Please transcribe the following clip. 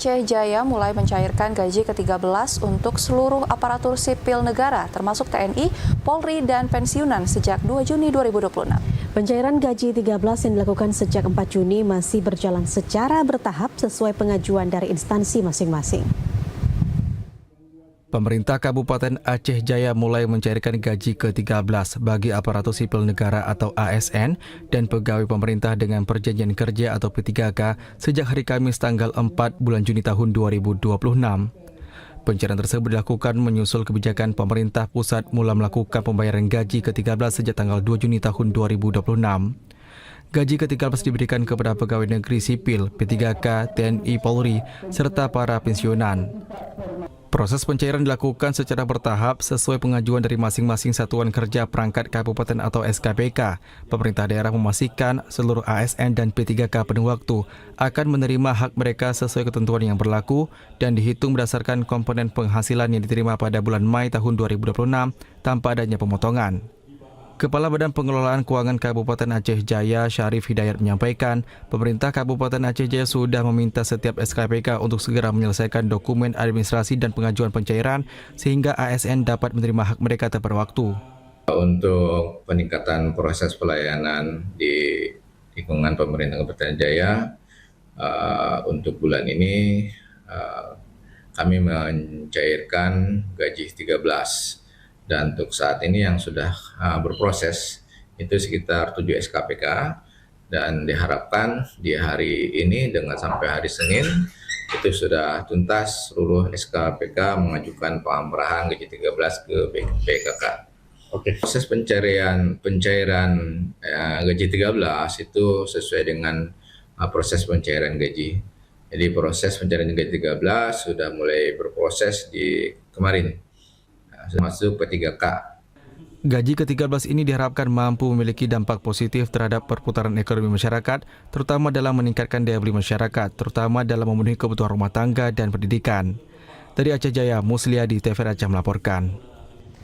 Aceh Jaya mulai mencairkan gaji ke-13 untuk seluruh aparatur sipil negara, termasuk TNI, Polri, dan pensiunan sejak 2 Juni 2026. Pencairan gaji 13 yang dilakukan sejak 4 Juni masih berjalan secara bertahap sesuai pengajuan dari instansi masing-masing. Pemerintah Kabupaten Aceh Jaya mulai mencairkan gaji ke-13 bagi aparatur sipil negara atau ASN dan pegawai pemerintah dengan perjanjian kerja atau P3K sejak hari Kamis tanggal 4 bulan Juni tahun 2026. Pencairan tersebut dilakukan menyusul kebijakan pemerintah pusat mula melakukan pembayaran gaji ke-13 sejak tanggal 2 Juni tahun 2026. Gaji ke-13 diberikan kepada pegawai negeri sipil, P3K, TNI, Polri, serta para pensiunan. Proses pencairan dilakukan secara bertahap sesuai pengajuan dari masing-masing satuan kerja perangkat kabupaten atau SKPK. Pemerintah daerah memastikan seluruh ASN dan P3K penuh waktu akan menerima hak mereka sesuai ketentuan yang berlaku dan dihitung berdasarkan komponen penghasilan yang diterima pada bulan Mei tahun 2026 tanpa adanya pemotongan. Kepala Badan Pengelolaan Keuangan Kabupaten Aceh Jaya, Syarif Hidayat menyampaikan, pemerintah Kabupaten Aceh Jaya sudah meminta setiap SKPK untuk segera menyelesaikan dokumen administrasi dan pengajuan pencairan sehingga ASN dapat menerima hak mereka tepat waktu. Untuk peningkatan proses pelayanan di lingkungan pemerintah Kabupaten Jaya, untuk bulan ini kami mencairkan gaji 13. Dan untuk saat ini yang sudah berproses itu sekitar 7 SKPK dan diharapkan di hari ini dengan sampai hari Senin itu sudah tuntas seluruh SKPK mengajukan pengambarahan gaji 13 ke PKK. Proses pencairan gaji 13 itu sesuai dengan proses pencairan gaji. Jadi proses pencairan gaji 13 sudah mulai berproses di kemarin. Masuk P3K. Gaji ke-13 ini diharapkan mampu memiliki dampak positif terhadap perputaran ekonomi masyarakat, terutama dalam meningkatkan daya beli masyarakat, terutama dalam memenuhi kebutuhan rumah tangga dan pendidikan. Dari Aceh Jaya, Musliadi, TVRI Aceh melaporkan.